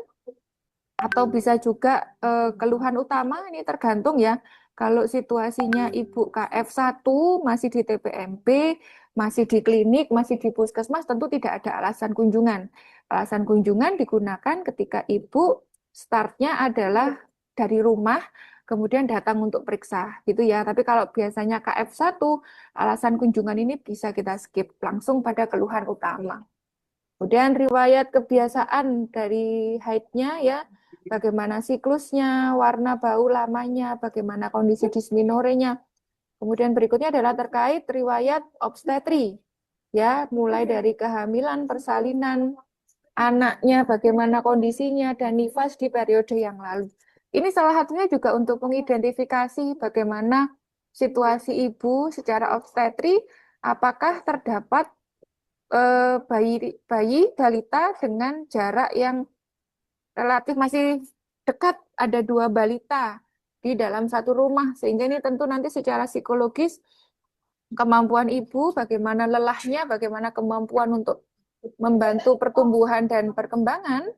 S1: atau bisa juga keluhan utama ini tergantung ya. Kalau situasinya Ibu KF1 masih di TPMP, masih di klinik, masih di puskesmas, tentu tidak ada alasan kunjungan. Alasan kunjungan digunakan ketika Ibu startnya adalah dari rumah, kemudian datang untuk periksa, gitu ya. Tapi kalau biasanya KF1, alasan kunjungan ini bisa kita skip langsung pada keluhan utama. Kemudian riwayat kebiasaan dari haidnya ya, bagaimana siklusnya, warna bau lamanya, bagaimana kondisi dismenorrhea. Kemudian berikutnya adalah terkait riwayat obstetri, ya, mulai dari kehamilan, persalinan, anaknya, bagaimana kondisinya, dan nifas di periode yang lalu. Ini salah satunya juga untuk mengidentifikasi bagaimana situasi ibu secara obstetri, apakah terdapat bayi bayi balita dengan jarak yang relatif masih dekat, ada dua balita di dalam satu rumah, sehingga ini tentu nanti secara psikologis kemampuan ibu, bagaimana lelahnya, bagaimana kemampuan untuk membantu pertumbuhan dan perkembangan,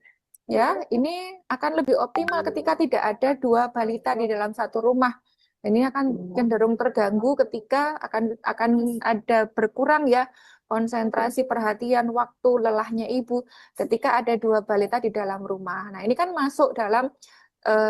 S1: ya, ini akan lebih optimal ketika tidak ada dua balita di dalam satu rumah. Ini akan cenderung terganggu ketika akan ada berkurang ya konsentrasi perhatian waktu lelahnya ibu ketika ada dua balita di dalam rumah. Nah, ini kan masuk dalam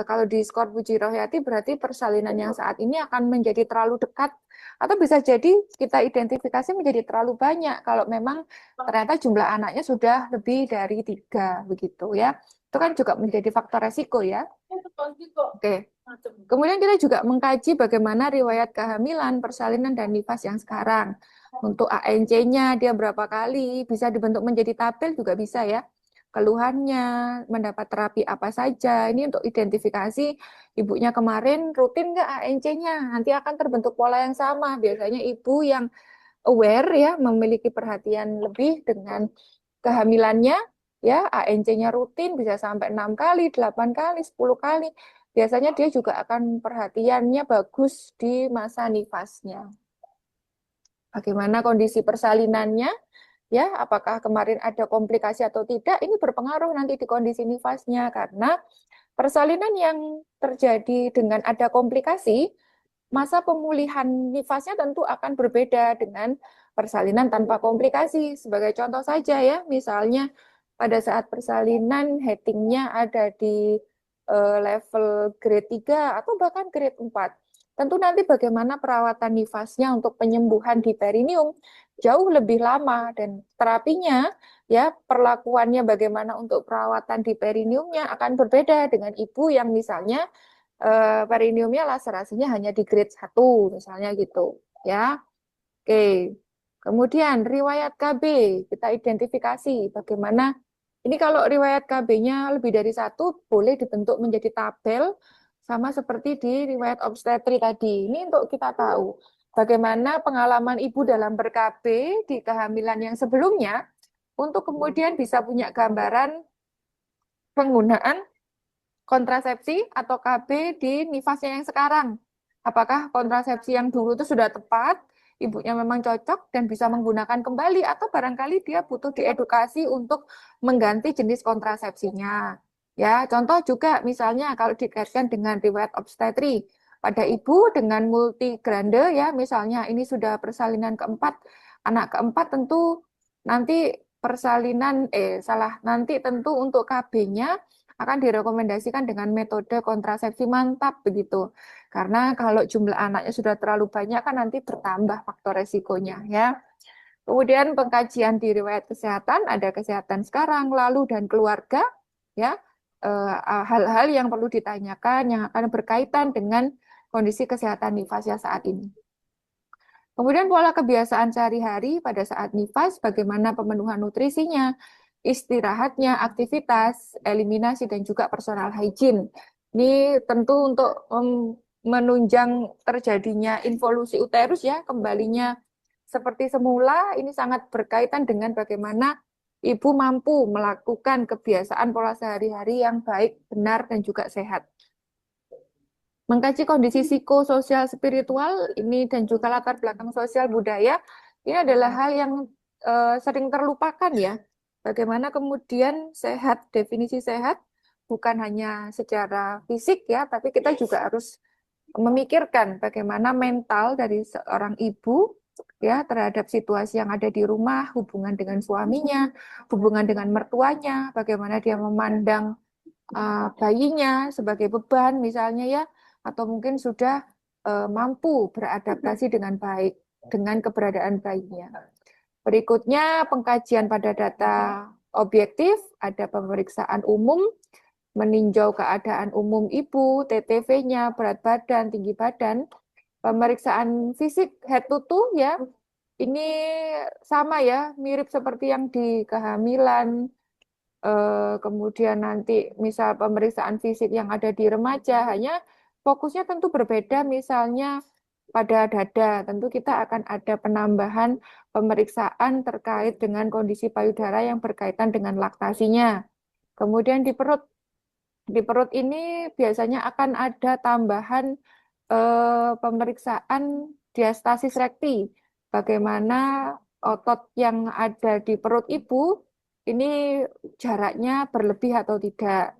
S1: kalau di skor Puji Rohyati berarti persalinan yang saat ini akan menjadi terlalu dekat atau bisa jadi kita identifikasi menjadi terlalu banyak kalau memang ternyata jumlah anaknya sudah lebih dari 3 begitu ya. Itu kan juga menjadi faktor resiko ya. Oke. Kemudian kita juga mengkaji bagaimana riwayat kehamilan, persalinan, dan nifas yang sekarang. Untuk ANC-nya dia berapa kali, bisa dibentuk menjadi tabel juga bisa ya. Keluhannya, mendapat terapi apa saja. Ini untuk identifikasi ibunya kemarin rutin nggak ANC-nya. Nanti akan terbentuk pola yang sama. Biasanya ibu yang aware ya, memiliki perhatian lebih dengan kehamilannya, ya ANC-nya rutin bisa sampai 6 kali, 8 kali, 10 kali. Biasanya dia juga akan perhatiannya bagus di masa nifasnya. Bagaimana kondisi persalinannya, ya, apakah kemarin ada komplikasi atau tidak, ini berpengaruh nanti di kondisi nifasnya karena persalinan yang terjadi dengan ada komplikasi, masa pemulihan nifasnya tentu akan berbeda dengan persalinan tanpa komplikasi. Sebagai contoh saja ya, misalnya pada saat persalinan headingnya ada di level grade 3 atau bahkan grade 4. Tentu nanti bagaimana perawatan nifasnya untuk penyembuhan di perineum jauh lebih lama dan terapinya ya perlakuannya bagaimana untuk perawatan di perineumnya akan berbeda dengan ibu yang misalnya perineumnya laserasinya hanya di grade 1 misalnya gitu ya. Oke. Kemudian riwayat KB kita identifikasi bagaimana ini kalau riwayat KB-nya lebih dari satu boleh dibentuk menjadi tabel sama seperti di riwayat obstetri tadi. Ini untuk kita tahu bagaimana pengalaman ibu dalam ber-KB di kehamilan yang sebelumnya untuk kemudian bisa punya gambaran penggunaan kontrasepsi atau KB di nifasnya yang sekarang. Apakah kontrasepsi yang dulu itu sudah tepat, ibunya memang cocok dan bisa menggunakan kembali, atau barangkali dia butuh diedukasi untuk mengganti jenis kontrasepsinya. Ya, contoh juga misalnya kalau dikaitkan dengan riwayat obstetri pada ibu dengan multigrande ya, misalnya ini sudah persalinan keempat, anak keempat tentu nanti persalinan nanti tentu untuk KB-nya akan direkomendasikan dengan metode kontrasepsi mantap begitu. Karena kalau jumlah anaknya sudah terlalu banyak kan nanti bertambah faktor resikonya ya. Kemudian pengkajian di riwayat kesehatan, ada kesehatan sekarang, lalu dan keluarga ya. Hal-hal yang perlu ditanyakan yang akan berkaitan dengan kondisi kesehatan nifasnya saat ini. Kemudian pola kebiasaan sehari-hari pada saat nifas, bagaimana pemenuhan nutrisinya, istirahatnya, aktivitas, eliminasi, dan juga personal hygiene. Ini tentu untuk menunjang terjadinya involusi uterus ya, kembalinya seperti semula, ini sangat berkaitan dengan bagaimana ibu mampu melakukan kebiasaan pola sehari-hari yang baik, benar, dan juga sehat. Mengkaji kondisi psikososial spiritual ini dan juga latar belakang sosial budaya, ini adalah hal yang sering terlupakan ya. Bagaimana kemudian definisi sehat bukan hanya secara fisik ya, tapi kita juga harus memikirkan bagaimana mental dari seorang ibu ya terhadap situasi yang ada di rumah, hubungan dengan suaminya, hubungan dengan mertuanya, bagaimana dia memandang bayinya sebagai beban misalnya ya, atau mungkin sudah mampu beradaptasi dengan baik dengan keberadaan bayinya. Berikutnya pengkajian pada data objektif, ada pemeriksaan umum, meninjau keadaan umum ibu, TTV-nya, berat badan, tinggi badan, pemeriksaan fisik head to toe ya. Ini sama ya, mirip seperti yang di kehamilan, kemudian nanti misal pemeriksaan fisik yang ada di remaja, hanya fokusnya tentu berbeda, misalnya pada dada, tentu kita akan ada penambahan pemeriksaan terkait dengan kondisi payudara yang berkaitan dengan laktasinya. Kemudian di perut ini biasanya akan ada tambahan pemeriksaan diastasis rekti. Bagaimana otot yang ada di perut ibu ini jaraknya berlebih atau tidak.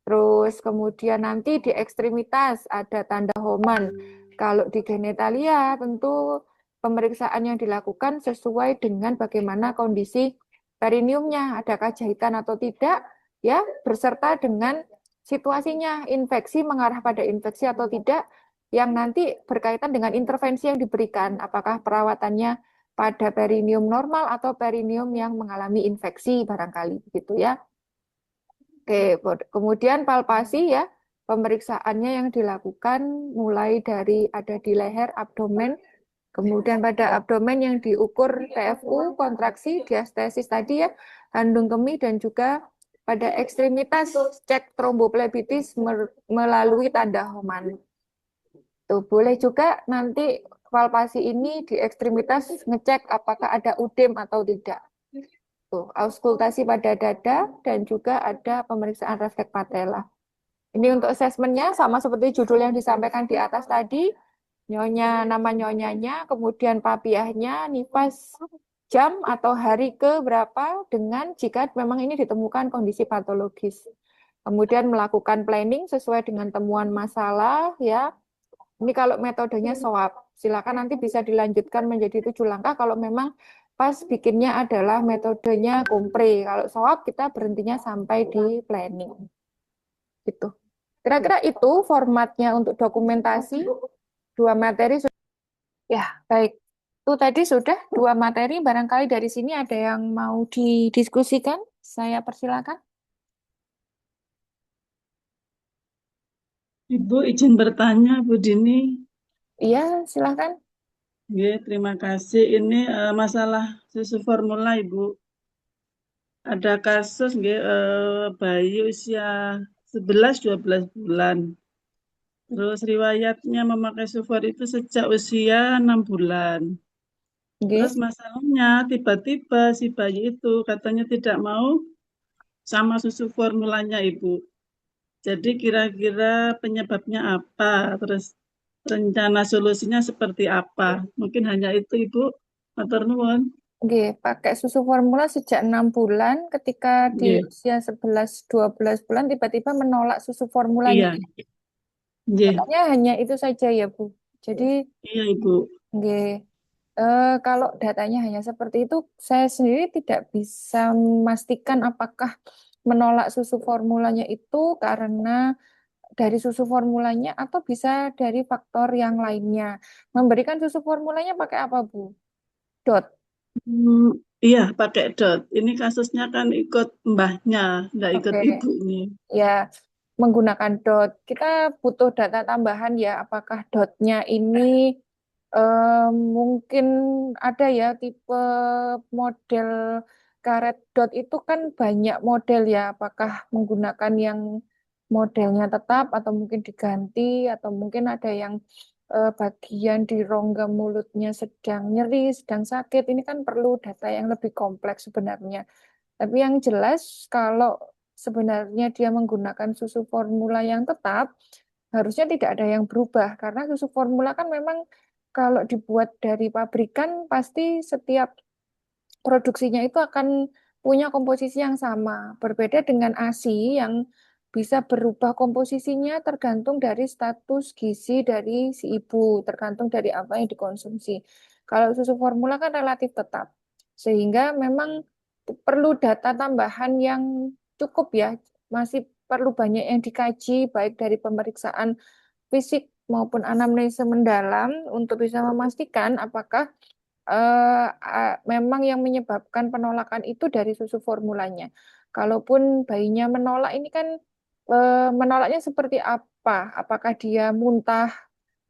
S1: Terus kemudian nanti di ekstremitas ada tanda Homan. Kalau di genitalia tentu pemeriksaan yang dilakukan sesuai dengan bagaimana kondisi perineumnya, adakah jahitan atau tidak, ya, berserta dengan situasinya, infeksi mengarah pada infeksi atau tidak, yang nanti berkaitan dengan intervensi yang diberikan, apakah perawatannya pada perineum normal atau perineum yang mengalami infeksi barangkali gitu ya. Oke, kemudian palpasi ya, pemeriksaannya yang dilakukan mulai dari ada di leher, abdomen, kemudian pada abdomen yang diukur TFU, kontraksi, diastesis tadi ya, kandung kemih dan juga pada ekstremitas cek tromboflebitis melalui tanda Homan. Tuh, boleh juga nanti palpasi ini di ekstremitas ngecek apakah ada udem atau tidak. Tuh, auskultasi pada dada dan juga ada pemeriksaan refleks patella. Ini untuk asesmennya sama seperti judul yang disampaikan di atas tadi. Nyonya, nama nyonyanya, kemudian papiahnya, nifas jam atau hari ke berapa dengan jika memang ini ditemukan kondisi patologis. Kemudian melakukan planning sesuai dengan temuan masalah ya. Ini kalau metodenya swab, silakan nanti bisa dilanjutkan menjadi 7 langkah kalau memang pas bikinnya adalah metodenya kompre. Kalau swab kita berhentinya sampai di planning. Gitu. Kira-kira itu formatnya untuk dokumentasi. Dua materi sudah. Ya, baik. Itu tadi sudah dua materi. Barangkali dari sini ada yang mau didiskusikan. Saya persilakan.
S3: Ibu izin bertanya, Bu Dini.
S1: Iya, silakan.
S3: Ya, terima kasih. Ini masalah susu formula, Ibu. Ada kasus nggih, bayi usia 11-12 bulan. Terus riwayatnya memakai sufor itu sejak usia 6 bulan. Terus
S1: Oke.
S3: masalahnya tiba-tiba si bayi itu katanya tidak mau sama susu formulanya, Ibu. Jadi kira-kira penyebabnya apa? Terus rencana solusinya seperti apa? Mungkin hanya itu, Ibu. Matur nuwun.
S1: Oke, pakai susu formula sejak 6 bulan, ketika di
S3: Nggih.
S1: usia 11-12 bulan tiba-tiba menolak susu formulanya.
S3: Iya, nggih.
S1: Katanya hanya itu saja ya, Bu. Jadi,
S3: Iya, Ibu.
S1: oke, kalau datanya hanya seperti itu, saya sendiri tidak bisa memastikan apakah menolak susu formulanya itu karena dari susu formulanya atau bisa dari faktor yang lainnya. Memberikan susu formulanya pakai apa, Bu? Dot.
S3: Hmm, iya, pakai dot. Ini kasusnya kan ikut mbahnya, nggak ikut
S1: Oke.
S3: ibunya.
S1: Ya, menggunakan dot. Kita butuh data tambahan ya, apakah dotnya ini mungkin ada ya tipe model karet dot itu kan banyak model ya, apakah menggunakan yang modelnya tetap atau mungkin diganti atau mungkin ada yang bagian di rongga mulutnya sedang nyeri, sedang sakit. Ini kan perlu data yang lebih kompleks sebenarnya. Tapi yang jelas kalau sebenarnya dia menggunakan susu formula yang tetap, harusnya tidak ada yang berubah karena susu formula kan memang kalau dibuat dari pabrikan pasti setiap produksinya itu akan punya komposisi yang sama. Berbeda dengan ASI yang bisa berubah komposisinya tergantung dari status gizi dari si ibu, tergantung dari apa yang dikonsumsi. Kalau susu formula kan relatif tetap, sehingga memang perlu data tambahan yang cukup ya, masih perlu banyak yang dikaji, baik dari pemeriksaan fisik maupun anamnesa mendalam untuk bisa memastikan apakah memang yang menyebabkan penolakan itu dari susu formulanya. Kalaupun bayinya menolak ini kan menolaknya seperti apa? Apakah dia muntah,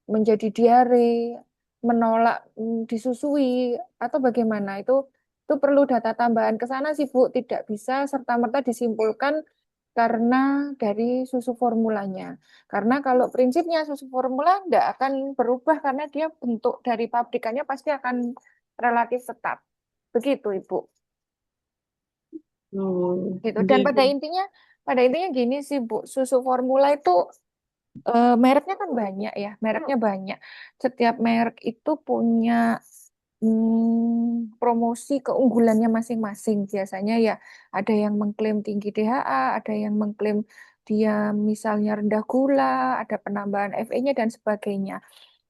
S1: menjadi diare, menolak disusui, atau bagaimana? Itu perlu data tambahan ke sana sih, Bu. Tidak bisa serta-merta disimpulkan karena dari susu formulanya. Karena kalau prinsipnya susu formula tidak akan berubah karena dia bentuk dari pabrikannya pasti akan relatif tetap. Begitu, Ibu.
S3: Oh,
S1: Gitu. Dan
S3: nggih, Bu.
S1: pada intinya gini sih, Bu. Susu formula itu mereknya kan banyak ya, mereknya banyak. Setiap merek itu punya promosi keunggulannya masing-masing. Biasanya ya ada yang mengklaim tinggi DHA, ada yang mengklaim dia misalnya rendah gula, ada penambahan FE-nya dan sebagainya.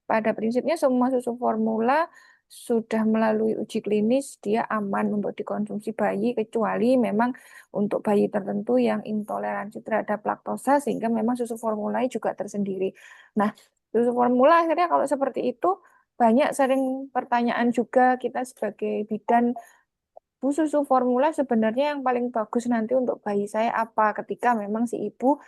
S1: Pada prinsipnya semua susu formula sudah melalui uji klinis, dia aman untuk dikonsumsi bayi, kecuali memang untuk bayi tertentu yang intoleransi terhadap laktosa, sehingga memang susu formula juga tersendiri. Nah, susu formula akhirnya kalau seperti itu, banyak sering pertanyaan juga kita sebagai bidan, Bu, susu formula sebenarnya yang paling bagus nanti untuk bayi saya apa ketika memang si ibu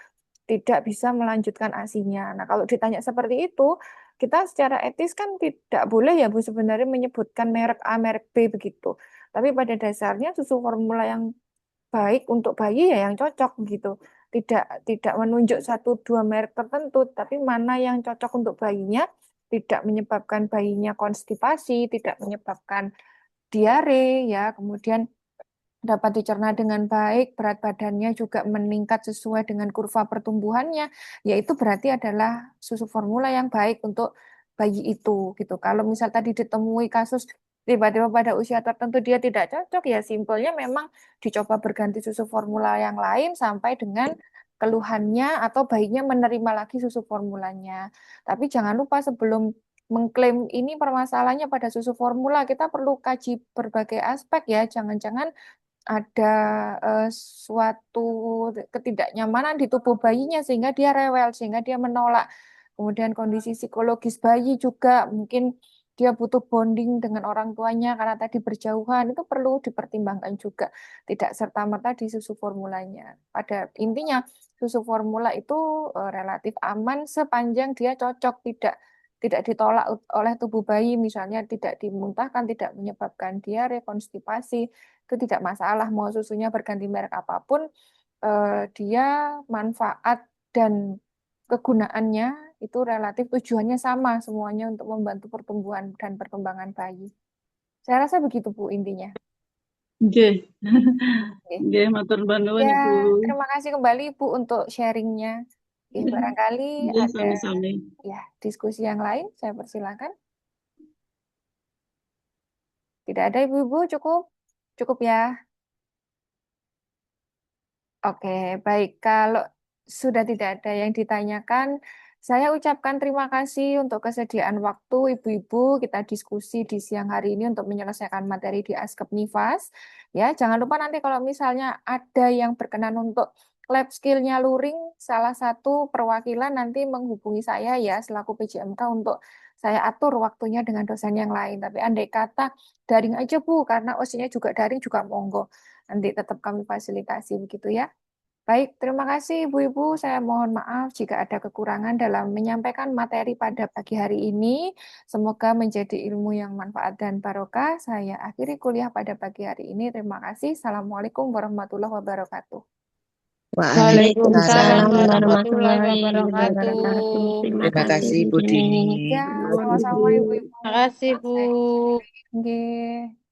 S1: tidak bisa melanjutkan ASINya. Nah, kalau ditanya seperti itu, kita secara etis kan tidak boleh ya Bu sebenarnya menyebutkan merek A, merek B begitu. Tapi pada dasarnya susu formula yang baik untuk bayi ya yang cocok gitu. Tidak tidak menunjuk satu dua merek tertentu, tapi mana yang cocok untuk bayinya, tidak menyebabkan bayinya konstipasi, tidak menyebabkan diare ya, kemudian dapat dicerna dengan baik, berat badannya juga meningkat sesuai dengan kurva pertumbuhannya, yaitu berarti adalah susu formula yang baik untuk bayi itu gitu. Kalau misal tadi ditemui kasus tiba-tiba pada usia tertentu dia tidak cocok, ya simpelnya memang dicoba berganti susu formula yang lain sampai dengan keluhannya atau bayinya menerima lagi susu formulanya. Tapi jangan lupa sebelum mengklaim ini permasalahannya pada susu formula, kita perlu kaji berbagai aspek ya. Jangan-jangan ada suatu ketidaknyamanan di tubuh bayinya sehingga dia rewel, sehingga dia menolak. Kemudian kondisi psikologis bayi juga mungkin dia butuh bonding dengan orang tuanya karena tadi berjauhan, itu perlu dipertimbangkan juga. Tidak serta-merta di susu formulanya. Pada intinya susu formula itu relatif aman sepanjang dia cocok, tidak ditolak oleh tubuh bayi, misalnya tidak dimuntahkan, tidak menyebabkan diare, konstipasi, itu tidak masalah. Mau susunya berganti merek apapun, dia manfaat dan kegunaannya itu relatif tujuannya sama semuanya untuk membantu pertumbuhan dan perkembangan bayi. Saya rasa begitu Bu intinya.
S3: Nggih.
S1: Oke.
S3: Nggih, matur
S1: Ya,
S3: nuwun Ibu.
S1: terima kasih kembali Bu untuk sharingnya. Oke, barangkali
S3: Nggih,
S1: ada
S3: sami-sami.
S1: ya diskusi yang lain, saya persilakan. Tidak ada Ibu-ibu, cukup? Cukup ya. Oke, baik. Kalau sudah tidak ada yang ditanyakan, saya ucapkan terima kasih untuk kesediaan waktu ibu-ibu. Kita diskusi di siang hari ini untuk menyelesaikan materi di Askep Nifas. Ya, jangan lupa nanti kalau misalnya ada yang berkenan untuk lab skill-nya luring, salah satu perwakilan nanti menghubungi saya ya selaku PJMK untuk saya atur waktunya dengan dosen yang lain. Tapi andai kata daring aja Bu, karena OSIS-nya juga daring juga monggo. Nanti tetap kami fasilitasi begitu ya. Baik, terima kasih Ibu-Ibu. Saya mohon maaf jika ada kekurangan dalam menyampaikan materi pada pagi hari ini. Semoga menjadi ilmu yang manfaat dan barokah. Saya akhiri kuliah pada pagi hari ini. Terima kasih. Assalamualaikum warahmatullahi wabarakatuh.
S2: Waalaikumsalam
S4: Waalaikumsalam
S2: warahmatullahi
S4: warahmatullahi
S2: wabarakatuh.
S4: wabarakatuh. Terima
S5: Terima
S4: kasih
S5: kasih
S4: Bu
S5: Bu
S4: Dini.
S5: Dini.
S1: Ya,
S3: Terima kasih,
S1: sama-sama
S3: Bu.
S1: Ibu-Ibu.
S4: Terima kasih Bu.
S1: Nggih.